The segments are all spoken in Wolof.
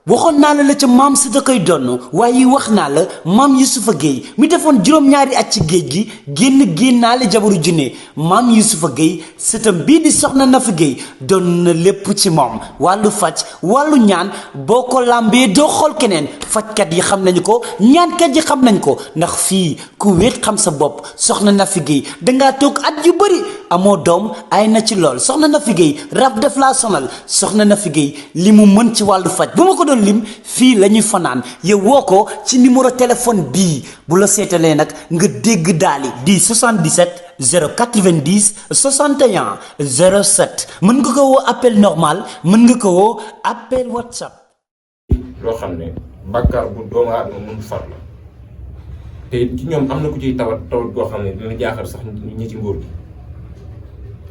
waxoon naa la ca maam si da koy donn waaye wax naa la maam Yusufa Gueye mi defoon juróom-ñaari at ci géej gi génnaale jabaru junne maam Yusufa Gueye sëtam bii di soxna Nafi Gueye doon na lépp ci moom wàllu faj wàllu ñaan boo ko làmbee doo xool keneen fajkat yi xam nañu ko ñaankat yi xam nañ ko ndax fii ku wéet xam sa bopp soxna Nafi Gueye dangaa toog at yu bëri amoo doom ay na ci lool soxna Nafi Gueye rab def laa sonal soxna Nafi Gueye li mu mën ci wàllu faj bu ma ko doon lim fii la ñuy fanaan yow woo ko ci numéro téléphone bii bu la seetalee nag nga dégg daali di 77 090 61 07 mën nga ko woo appel normal mën nga ko woo appel WhatsApp. loo xam ne bàkkaar bu doomu aadama mun far la te ci ñoom am na ku ciy tawat goo xam ne dina jaaxal sax ñi ci nguur gi.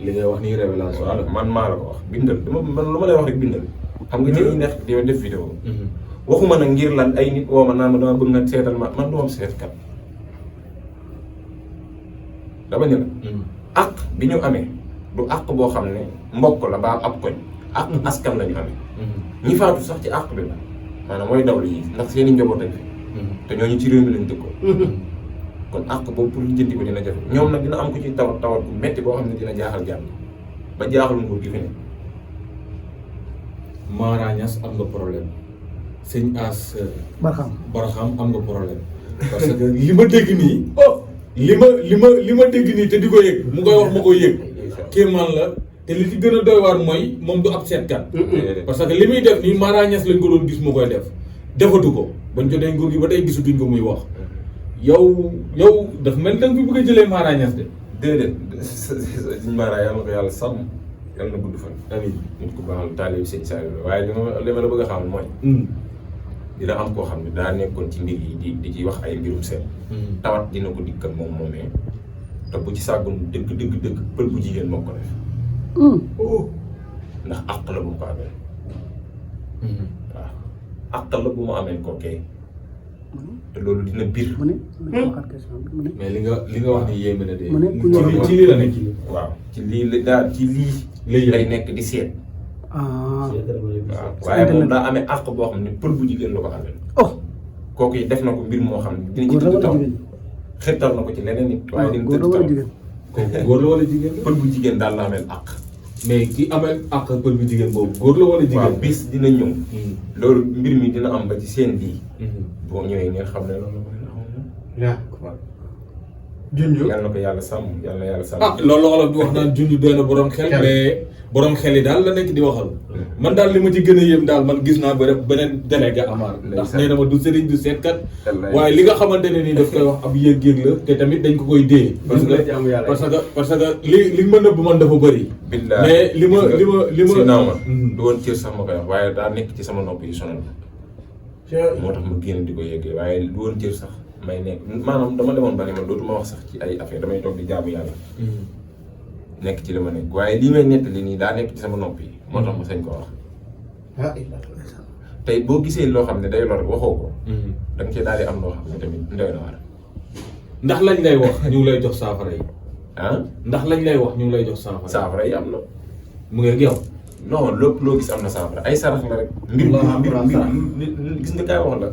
li ngay wax nii révélation man maa la ko wax bindal man lu ma lay wax rek bindal. xam nga ci ñuy nekk di def vidéo. waxuma nag ngir lan ay nit woo ma naan ma dama bëgg nga seetal ma man du ma seetkat dama ne la. àq bi ñu amee du àq boo xam ne mbokk la ba ab koñ àq askan la ñu amee. ñi faatu sax ci àq bi la maanaam mooy dawlu yi ndax seen i njaboot lañ fi. te ñooñu ci réew mi lañ dëkkoo. kon àq boobu pour ñu jëndi ko dina jafe ñoom nag dina am ku ci tawat bu metti boo xam ne dina jaaxal jàmm ba jaaxal nguur gi fi ne. Mara Niass am nga problème sëñ As Barham am nga problème parce que li ma dégg nii li ma dégg nii te di ko yëg mu koy wax ma koy yëg kéemaan la te li ci gën a doy waar mooy moom du ab seetkat parce que li muy def nii Mara Niass lañ ko doon gis mu koy def defatu ko bañ jotee nguur gi ba tey gisatuñ ko muy wax yow daf mel da nga fi bëgg a jëlee Mara Niass de déedéet sëñ Mara yàlla na ko yàlla sàmm yàlla na gudd fan. amiin nit ku baax la taalibe sëñ Saliou waaye li ma la bëgg a xamal mooy. dina am koo xam ne daa nekkoon ci mbir yi di ci wax ay mbirum seen. tawat dina ko dikkal moom moomee te bu ci sàggoon dëgg pël bu jigéen moo ko def. ndax àq la bu mu ko amee. waaw àq la bu mu amee kookee te loolu dina biir. mais li nga wax ni yéeme na de. ci lii la nekk. waaw ci lii lay nekk di seet. waaw waaye moom daa amee àq boo xam ne pël bu jigéen la ko amee. kooku yi def na ko mbir moo xam ne dina ci tëdd taw xettal na ko ci leneen nit waaye dina tëdd taw kooku góor la wala jigéen la. pël bu jigéen daal la amee àq. mais ki amee àq pël bu jigéen boobu góor la wala jigéen. waaw bis dina ñëw. loolu mbir mi dina am ba ci seen bii. boo ñëwee ngeen xam ne loolu la waaw. junj yàlla na ko yàlla sàmm yàlla na yàlla sàmm. ah loolu olof di wax naan junj doy na borom xel. mais borom xel yi daal la nekk di waxal. man daal li ma ci gën a yéem daal man gis naa ba rek beneen délégué amaar. ndax nee na ma du sëriñ du seetkat. waaye li nga xamante ne nii daf koy wax ab yëg-yëg la te tamit dañ ko koy dee. parce que li ma nëbb man dafa bëri. mais li ma si naaw ma du woon cër sax ma koy wax waaye daa nekk ci sama nopp yi sonal moo tax ma génn di ko yëggee waaye du woon cër sax may nekk maanaam dama demoon ba ne man dootuma wax sax ci ay affaire damay toog di jaamu yàlla. nekk ci li ma nekk waaye lii may nettali nii daa nekk ci sama nopp yi moo tax ma sañ ko wax. tey boo gisee loo xam ne day lor waxoo ko. da nga cee daal di am loo xam ne tamit ndoy na war. ndax lañ lay wax ñu ngi lay jox saafara yi. ah ndax lañ lay wax ñu ngi lay jox saafara. saafara yi am na. mu ngi ak yow. non lépp loo gis am na saafara ay sarax la rek. mbir gis nga kaay wax la.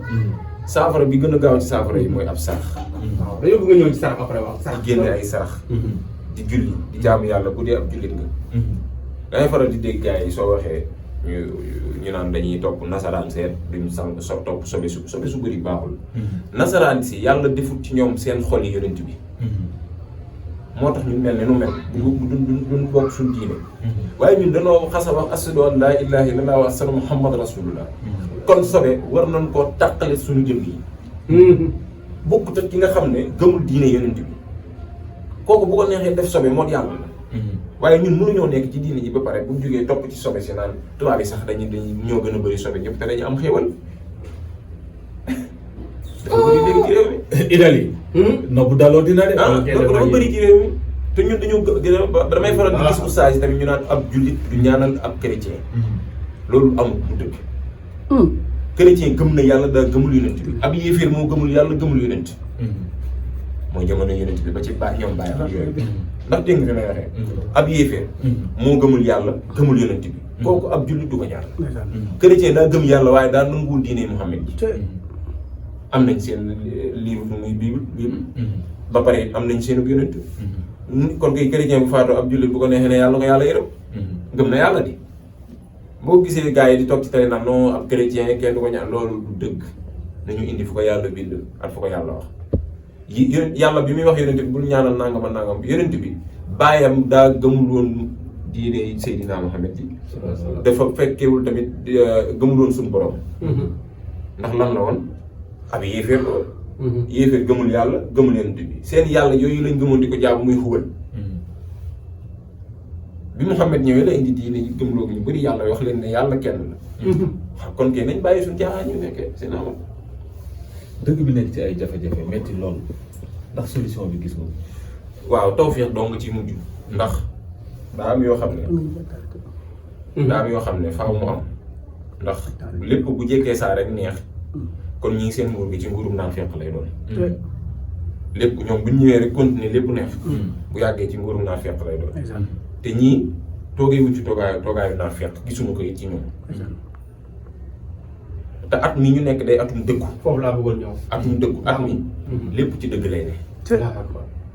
saafara bi gën a gaaw ci saafara yi mooy ab sarax. waaw dañoo bëgg a ñëw ci sarax après waaw. di génne ay sarax. di julli di jaamu yàlla bu dee ab jullit nga. dangay faral di dégg gars yi soo waxee ñu naan dañuy topp nasaraan seet duñ sang topp sobe su bëri baaxul. nasaraan si yàlla defut ci ñoom seen xol yi yonent bi. moo tax ñu mel ne nu mel. duñ bokk suñ diine. waaye ñun dañoo xas a wax ashhadu an laa ilaaha illallaah wa ashhadu muhammad rasulullah. kon sobe war nañ koo tàqale suñu jëm yi. bokkut ak ki nga xam ne gëmul diine yonent bi. kooku bu ko neexee def sobe moo yàlla la. waaye ñun mënuñoo nekk ci diine ji ba pare bu ñu jógee topp ci sobe si naan tubaab yi sax dañuy ñoo gën a bëri sobe ñëpp te dañu am xéewal. dafa bëri dégg ci réew mi. Idali. nobbu daloo dina de. dafa bëri ci réew mi te ñun dañoo damay faral di gis oustaz yi tamit ñu naan ab jullit du ñaanal ab chrétien. loolu amul du dëgg. chrétien gëm na yàlla daa gëmul yonent bi ab yéeféer moo gëmul yàlla gëmul yonent. mooy jamono yonent bi ba ci ñoom bàyyi ak yooyu ndax dégg nga fi may waxee ab yéeféer moo gëmul yàlla gëmul yonent bi kooku ab jullit du ko ñaan. chrétien daa gëm yàlla waaye daa nanguwul diine Muhammad ji. am nañ seen livre bu muy bible ba pare am nañ seen yonent. kon kay chrétien bu faatoo ab jullit bu ko neexee ne yàlla ko yàlla yërëm. gëm na yàlla di. boo gisee gars yi di toog ci télé nag non ab chrétien kenn du ko ñaan loolu du dëgg nañu indi fu ko yàlla bind ak fu ko yàlla wax. yàlla bi muy wax yonent bi bul ñaanal nangam ak nangam yonent bi baayam daa gëmul woon diine Seydina Muhammad yi dafa fekkewul tamit gëmul woon suñu borom. ndax lan la woon ab yéeféer la woon. yéeféer gëmul yàlla gëmul yonent bi seen yàlla yooyu lañ gëmoon di ko jaamu muy xubal. bi Muhammad ñëwee la indi diine yi gëmloo ñu bëri yàlla wax leen ne yàlla kenn la. waaw kon kay nañ bàyyi suñu jaaxaan ñu nekkee seen amal. dëgg bi nekk ci ay jafe-jafe metti lool ndax solution bi gis nga. waaw tawfeex doo nga ci mujj ndax daa am yoo xam ne. daa am yoo xam ne faaw mu am ndax lépp bu jekkee saa rek neex kon ñii seen nguur gi ci nguurum naan fekk lay doon. lépp ñoom bu ñu ñëwee rek continuer lépp neex. bu yàggee ci nguurum naan fekk lay doon. te ñii toogee wuñ ci toogaayu naan fekk gisuñu ko it ci ñoom. te at mi ñu nekk day atum dëggu. foofu laa bëggoon ñëw. atum dëggu at mi. lépp ci dëgg lay ne.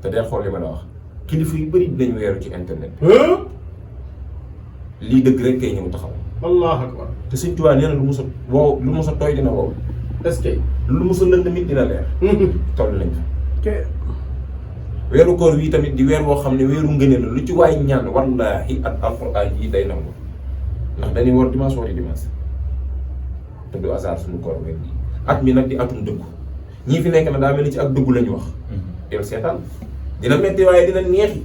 te del xool li ma la wax kilifa yu bëri dinañ weeru ci internet. lii dëgg rek kay ñëw taxaw. allahu akbar. te Sëñ Tuubaa nee na lu mos a wow lu mos a tooy dina wow. est-ce que. lu mos a lënd mit dina leer. toll nañ fa. weeru koor wi tamit di weer boo xam ne weeru ngëneel la lu ci waay ñaan wallaahi ak alxuraan yi day nangu ndax dañuy war dimanche wari dimanche te du hasard suñu koor weer bi at mi nag di atum dëggu ñii fi nekk na daa mel ni ci ak dëggu lañu wax. del seetaan dina metti waaye dina neexi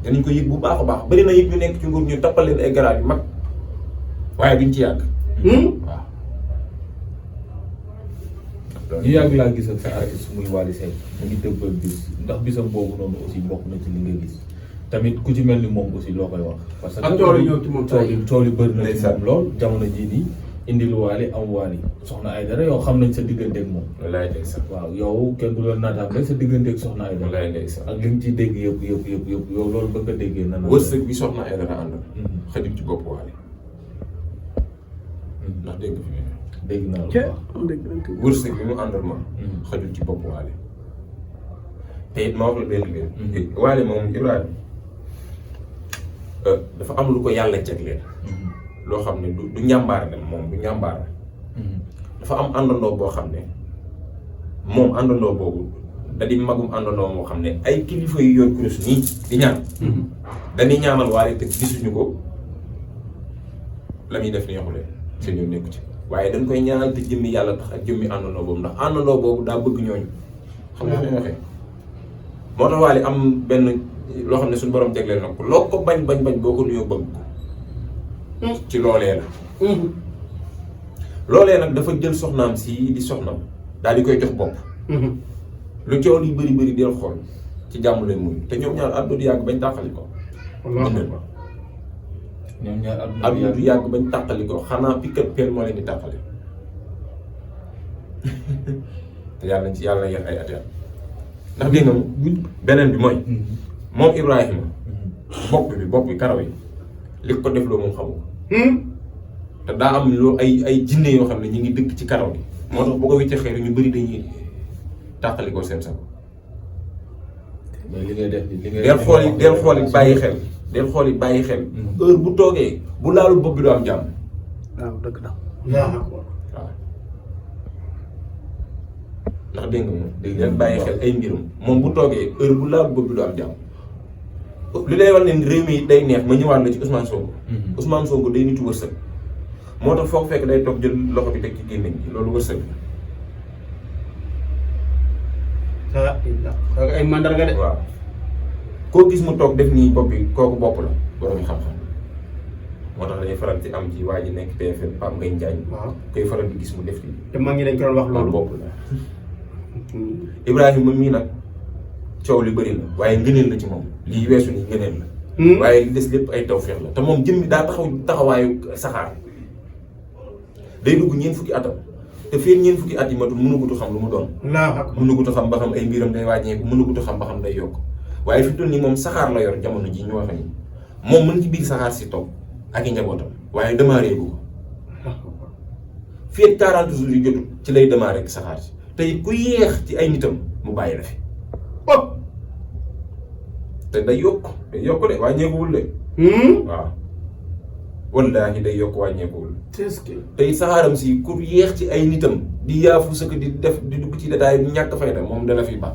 dinañ ko yëg bu baax a baax bari na yëg ñu nekk ci nguur ñu tappal leen ay garaat yu mag waaye duñ ci yàgg. waaw. ñu yàgg laa gis ak sa artiste muy Wally Seck mu ngi dëbbal bis ndax bisam boobu noonu aussi bokk na ci li nga gis tamit ku ci mel ni moom aussi loo koy wax. parce que ak coow li ñëw ci moom coow li bëri na ci moom lool jamono jii nii indi lu Wally am Wally soxna Aïdara yow xam nañ sa digganteeg moom. wallaay ndeysaan. waaw yow kenn du la naataam rek sa digganteeg soxna Aïdara. wallaay ndeysaan. ak li nga ciy dégg yëpp yow loolu ba nga déggee nan la. wërsëg bi soxna Aïdara àndal. xajul ci bopp Wally. ndax dégg nga fi dégg naa lu wërsëg bi mu àndal ma xajul ci bopp Wally te it ma wax la benn mbir Wally moom Ibrahima dafa am lu ko yàlla jagleel loo xam ne du njàmbaar dem moom du njàmbaar dafa am àndandoo boo xam ne moom àndandoo boobu da di magum àndandoo moo xam ne ay kilifa yu yor kurus nii di ñaan dañuy ñaanal Wally te gisuñu ko la muy def neexu leen seen yoon nekku ci waaye dañ koy ñaanal te jëmmi yàlla tax ak jëmmi àndandoo boobu ndax àndandoo boobu daa bëgg ñooñu xam nga fi ñu waxee moo tax Wally am benn loo xam ne suñu borom jagleel na ko loo ko bañ boo ko nuyoo bëgg ko ci loolee la loolee nag dafa jël soxnaam si di soxnaam daal di koy jox bopp lu coow li bëri del xool ci jàmm leen muy te ñoom ñaar àdduna du yàgg bañ tàqali ko ñoom ñaar àdduna du yàgg bañ tàqali ko xanaa pikat peel moo leen di tàqali te yàlla nañ ci yàlla na yéex ay at ndax dégg nga beneen bi mooy moom Ibrahima bopp bi karaw yi li ko def loo moom xamu ko te daa am loo ay jinne yoo xam ne ñu ngi dëkk ci karaw gi moo tax boo ko wicce xeer ñu bëri dañuy tàqali ko seen sago mais li ngay def del xool yi bàyyi xel del xool yi bàyyi xel heure bu toogee bu laalul bopp bi doo am jàmm waaw dëgg la waaw ndax dégg nga moom del bàyyi xel ay mbirum moom bu toogee heure bu laalul bopp bi doo am jàmm li lay wax ne réew mi day neex ma ñëwaat la ci Ousmane Sonko Ousmane Sonko day nitu wërsëg moo tax foog fekk day toog jël loxo bi teg ci gémmiñ gi loolu wërsëg la ay mandarga de waaw koo gis mu toog def nii bopp bi kooku bopp la borom xam-xam moo tax dañuy faral di am ci waa ji nekk TFM Pape Ngagne Ndiaye koy faral di gis mu def nii te mag ñi dañ ko doon wax loolu bopp la Ibrahima mii nag coow li bëri na waaye ngëneel la ci moom lii weesu nii ngëneel la waaye li des lépp ay tawfeex la te moom jëmmi daa taxawaayu saxaar day dugg ñeent fukki atam te fii ñeent fukki at yi matul mënagutu xam lu mu doon mënagutu xam ba xam ay mbiram day wàññeeku mënagutu xam ba xam day yokk waaye fi mu toll nii moom saxaar la yor jamono ji ñu wax ni moom mën ci biir saxaar si toog ak i njabootam waaye démarré gu ko fii 40 jours yu jotul ci lay démarré ak saxaar si te it ku yéex ci ay nitam mu bàyyi la fi te day yokk de wàññeekuwul de waaw wallaahi day yokk wàññeekuwul te it saxaaram si ku yéex ci ay nitam di yaafu sa ko di dugg ci détail bi ñàkk fayda moom dala fi baax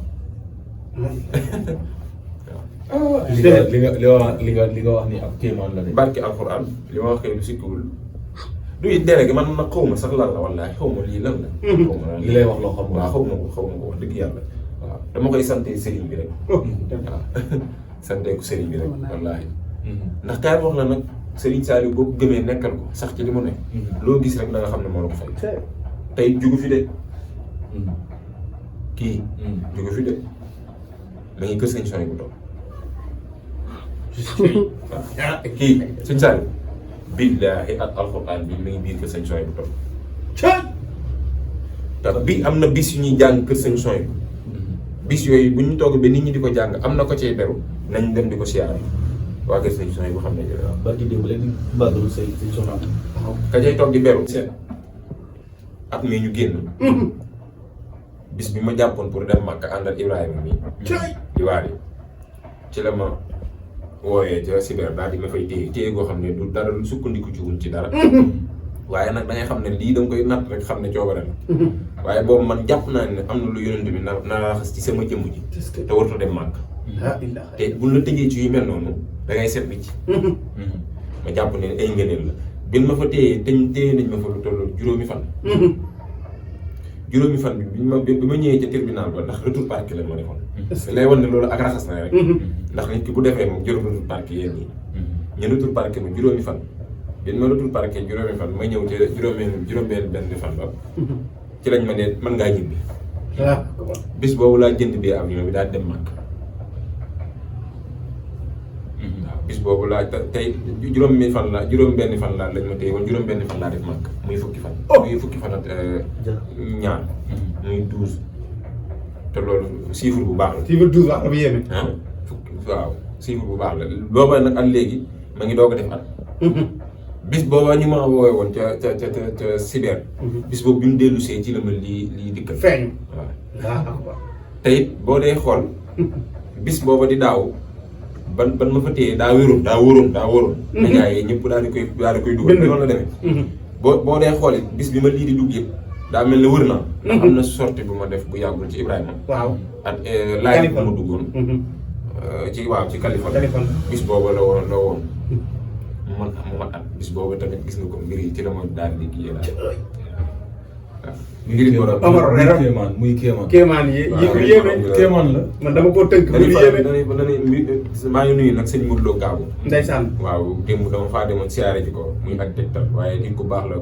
li nga wax ni ab kéemaan la de. barki alxuraan li ma wax kay lu sikkiwul du it délégué man nag xaw ma sax lan la wallaahi xaw ma lii lan la. xaw ma lan li lay wax loo xam. waaw xaw ma ko wax dëgg yàlla waaw dama koy sante sëriñ bi rek. waaw sante ko sëriñ bi rek wallaahi. ndax kaay wax la nag Serigne Saliou boo ko gëmee nekkal ko sax ci li mu ne. loo gis rek da nga xam ne moo la ko fay. tey jugu fi de. kii. jugu fi de ma ngi kër sëñ Sonia bu toog. waaw kii sëñ Saliou. billaahi ak alxuraan bi mi ngi biir kër sëñ Sonia bu toog. te bi am na bis yu ñuy jàng kër sëñ Sonia bu. bis yooyu bu ñu toog ba nit ñi di ko jàng am na ko cay beru nañ dem di ko siyaare waa kër sëñ Sonia bu xam ne waaw. ba di démb léegi mbàggalu sëñ Sonia. ka cay toog di beru. seet at mii ñu génn. bis bi ma jàppoon pour dem Makka àndal Ibrahima mi di waari ci la ma wooyee ca Siber daal di ma fay téye goo xam ne du dara lu sukkandiku ci wuñ ci dara. waaye nag da ngay xam ne lii da nga koy natt rek xam ne coobare la. waaye boobu man jàpp naa ne am na lu yonent bi na raxas ci sama jëmm ji. te warut a dem Makka. te buñ la tëjee ci yu mel noonu da ngay set bi ci. ma jàpp ne ay ngëneel la bin ma fa téye nañ ma fa lu toll juróomi fan. juróomi fan bi ma ñëwee ca tribunal ba ndax retour parquet la ma defoon. lay wan ne loolu ak raxas na rek. ndax nit ki bu defee moom jëlul retour parquet yéen ñi. ñu retour parquet ma juróomi fan. bin ma retour parquet juróomi fan ma ñëw ca juróom-benn fan ba. ci lañ ma ne mën ngaa ñibbi. bis boobu laa jënd bi avion bi daal dem Makka. waaw bis boobu laa tey juróom-benn fan laa lañ ma téye woon juróom-benn fan laa def Makka muy fukki fan. muy fukki fan ak ñaar. muy 12. te loolu chiffre bu baax la. chiffre 12 wax dafa yéeme. waaw chiffre bu baax la booba nag at léegi ma ngi doog a def at. bis booba ñu ma woowee woon ca Siber. bis boobu bi mu dellu see ci la ma lii dikkal. feeñ. waaw te it boo dee xool bis booba di daaw ban ma fa téye daa wóoroon. médias yi ñëpp daal di koy dugal. noonu la demee. boo dee xool it bis bi ma lii di dugg yëpp daa mel ne wër naa. ndax am na sortie bu ma def bu yàggul ci Ibrahima. waaw ak laaj bu ma duggoon. ci Californie. bis booba la woon mu mat at bis boobu tamit gis nga ko mbir yi ci la ma daal di kii daal waaw. mbir yi muy kéemaan. kéemaan yi yéeme kéemaan la. man dama koo tënk. muy yéeme maa ngi nuyu nag sëñ Modou Lo Gaabu. ndeysaan. waaw démb dama faa demoon siyaare ji ko muy ak tegtal waaye nit ku baax la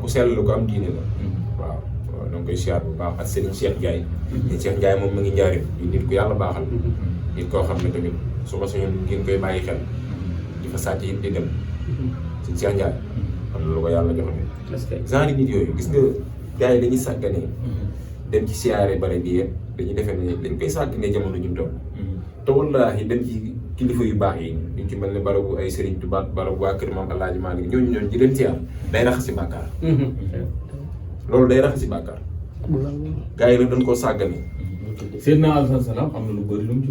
ku sell la ku am diine la. waaw danga koy siyaar bu baax ak Serigne Cheikh Ndiaye. Cheikh Ndiaye moom ma ngi njaarim nit ku yàlla baaxal. nit koo xam ne tamit su ma sañoon ngeen koy bàyyi xel. fa sàcc yi di dem suñ Cheikh Ndiaye am na lu ko yàlla jox ne genre nit yooyu gis nga gars yi dañuy sàgganee dem ci siyaare bare bi yëpp dañuy defee ne dañ koy sàgganee jamono ñu toll te wallaahi dem ci kilifa yu baax yi ñu ci mel ne barabu ay Serigne Touba barabu waa kër Maam Alaaji Maalik ñooñu di leen siyaar day raxas si bàkkaar loolu day raxas si bàkkaar gars yi nag dañ koo sàgganee Seydina Alassane Salam am na lu bëri lu mu ci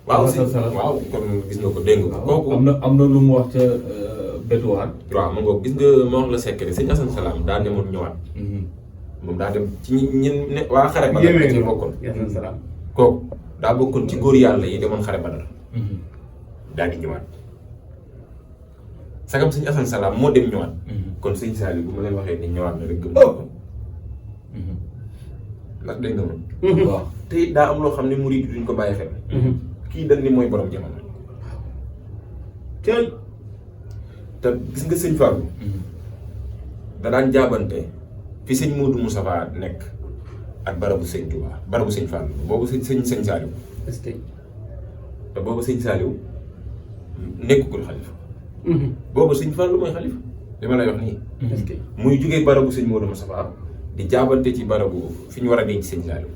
wax waaw kon gis nga ko dégg nga kooku am na lu mu wax ca Betuwaar. waaw ma ngoog gis nga ma wax la secret sëñ Assane Salam daa demoon ñëwaat. moom daa dem ci ne waa xare Badar la ci bokkoon. kooku daa bokkoon ci góor yàlla yi demoon xare Badar. daal di ñëwaat. sagam sëñ Assane Salam moo dem ñëwaat. kon sëñ Saliou bu ma leen waxee ni ñëwaat na rek gëm ko. ndax dégg nga moom. waaw te it daa am loo xam ne murid duñ ko bàyyi xel. kii dañ ni mooy borom jamono. tey te gis nga sëñ Fallou. da daan jaabante fi sëñ Modou Moustapha nekk ak barabu sëñ Touba barabu sëñ Fallou boobu sëñ Saliou. est-ce que. te boobu sëñ Saliou nekkul xalifa. boobu sëñ Fallou mooy xalifa li ma lay wax nii. est-ce que. muy jugee barabu sëñ Modou Moustapha di jaabante ci barabu fi ñu war a denc sëñ Saliou.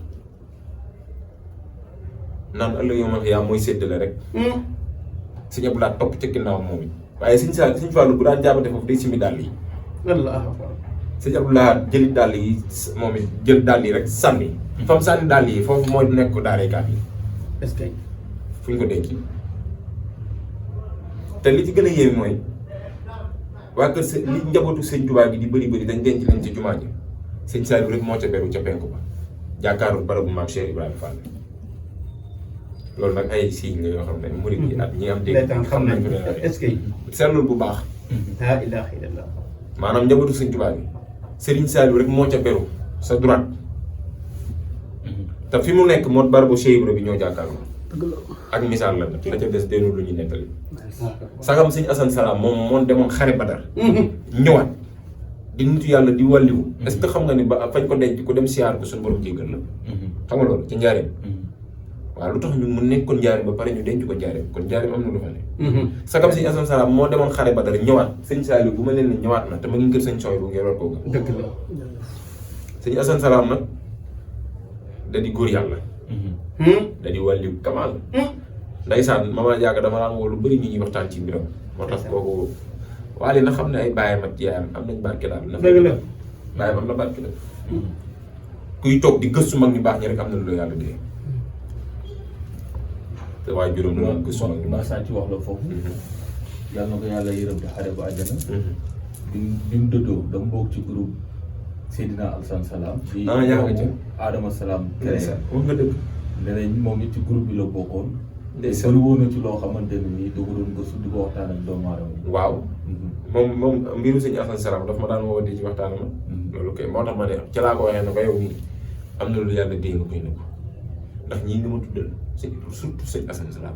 naan ëllëg yow ma yaa mooy séddale rek. sëñ Abdou Lahad topp ca ginnaaw moom it waaye sëñ Fallou bu daan jaabante foofu day simi dàll yi. Allah sëñ Abdoulaye jëli dàll yi moom it jël dàll yi rek sànni. fam sànni dàll yi foofu mooy nekk ko daareekaat yi. est-ce que fu ñu ko denc te li ci gën a yéeme mooy waa kër li njabootu sëñ Tuubaa gi di bëri dañ denc leen ci jumaa ji sëñ Saliou rek moo ca beru ca penku ba jàkkaarloo barabu maam Cheikh Ibrahima Fall loolu nag ay signes la yoo xam ne murid yi ak ñi am dégg xam nañ ko est-ce que seetlul bu baax la ilaha illallah maanaam njabootu sëñ Tuubaa gi Serigne Saliou rek moo ca beru sa droite te fi mu nekk moo barabu Cheikh Ibrahima bi ñoo jàkkaarloo ak misaal la nag la ca des déenul lu ñuy nettali sagam sëñ Assane Salam moom demoon xare Badar ñëwaat di nitu yàlla di wàlliwu est-ce que xam nga ni ba fañ ko denc ku dem siyaar ko suñu borom jéggal la xam nga loolu ci njaareem waaw lu tax ñu mu nekkoon njaareem ba pare ñu denc ko njaareem kon njaareem am na lu fa ne sagam sëñ Assane Salam moo demoon xare Badar ñëwaat sëñ Saliou bu ma leen ne ñëwaat na te ma ngi kër sëñ Soy bu ngeen war koo gëm dëgg la sëñ Assane Salam nag da di góor yàlla da di wàlliw kamaal ndaysaan mama jaaga dama daan woo lu bëri ñi ñuy waxtaan ci mbiram moo tax kooku waale na xam ne ay baayam ak yaayam am nañ barke daal na dëgg la baayam am na barke la kuy toog di gëstu mag ñu baax ñi rek am na lu yàlla dee te waaye juróom la gëstu mag ñu baax ci wax la foofu yàlla na ko yàlla yërëm te xare bu àjjana bi mu dëddoo dama bokk ci groupe Seydina Alassane Salam ci yaa nga ca Adama Salam wax nga dëgg nenañ moom it ci groupe bi la bokkoon ndeysaan bëri woon na ci loo xamante ne nii da ko doon gëstu di ko waxtaan ak doomu aadama yi waaw moom mbiru sëñ Assane Salam daf ma daan woowatee ci waxtaan ma loolu kay moo tax ma ne ci laa ko waxee ne ko yow nii am na lu yàlla dee nga koy nëbb ndax ñii nga ma tuddal surtout sëñ Assane Salam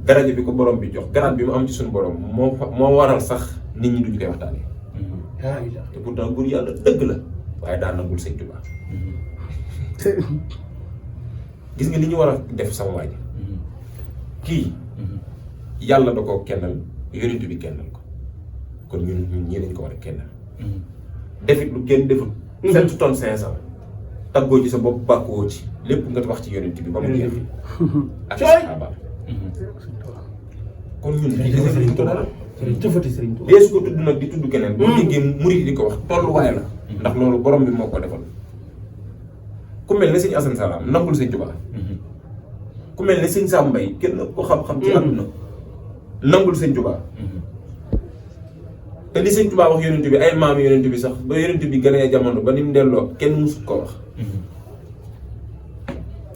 daraja bi ko borom bi jox garaat bi mu am ci suñu borom moo waral sax nit ñi duñu koy waxtaanee te pourtant góor yàlla dëgg la waaye daan nangul sëñ Tuubaa gis nga li ñu war a def sama waaj kii yàlla da ko kennal yonent bi kennal ko kon ñun ñii dañ ko war a kennal defit lu kenn defut 7 tonnes 500 taggoo ci sa bopp bàkkuwoo ci lépp nga wax ci yonent bi ba mu jeex ak saxaabaam kon ñun defuñ ko dara jëfati Serigne Touba dee su ko tudd nag di tudd keneen boo déggee murid di ko wax tolluwaay la ndax loolu borom bi moo ko defal ku mel ne sëñ Assane Salam nangul sëñ Tuubaa ku mel ne sëñ Sam Mbaye kenn ko xam-xam ci àdduna nangul sëñ Tuubaa te li sëñ Tuubaa wax yonent bi ay maam yonent bi sax ba yonent bi gën a jamono ba ni mu delloo kenn musut ko wax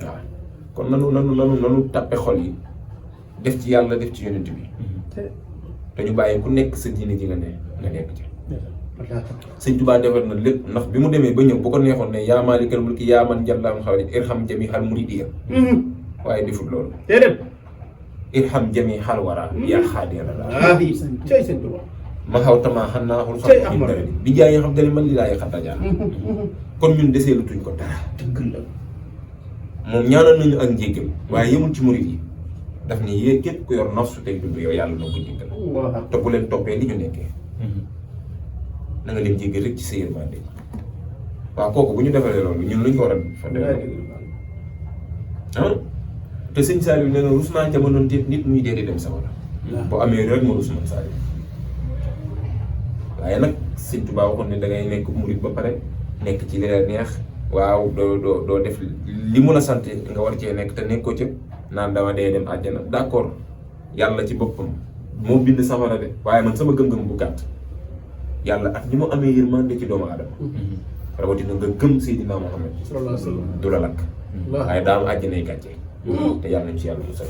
waaw kon nanu tàppe xol yi def ci yàlla def ci yonent bi te ñu bàyyi ku nekk sa diine ji nga nekk ci sëñ Tuubaa defal na lépp ndax bi mu demee ba ñëw bu ko neexoon ne yaa maalikal mulki yaa man jàllaam xawli irham jami xal muridiya waaye deful loolu déedéet irham jami xal wara yaa xaadira la cay Serigne Touba ma xaw tamaa xam naa xul xam dara bi jaay yi xam dane man li laay xattajaa kon ñun desee lu tuñ ko dara dëgg la moom ñaanal nañu ak njéggal waaye yemul ci murid yi daf ni yéen képp ku yor nafsu tey dund yow yàlla noo ko jéggal te bu leen toppee li ñu nekkee na nga leen jéggal rek ci sa yërmande waaw kooku bu ñu defalee loolu ñun lu ñu war a fa te sëñ Saliou nee na rus naa jamonoon te nit muy dee di dem sawara boo amee rek ma rus man Saliou waaye nag sëñ Tuubaa waxoon ne da ngay nekk murid ba pare nekk ci li la neex waaw doo def li mu la sant nga war cee nekk te nekkoo ca naan dama dee dem àjjana d'accord yàlla ci boppam moo bind safara de waaye man sama gëm-gëm bu gàtt yàlla ak ni mu amee yërmande ci doomu aadama rawatina nga gëm Seydina Muhammad du la lakk waaye daa am àjjanay gàcce te yàlla nañ ci yàlla musal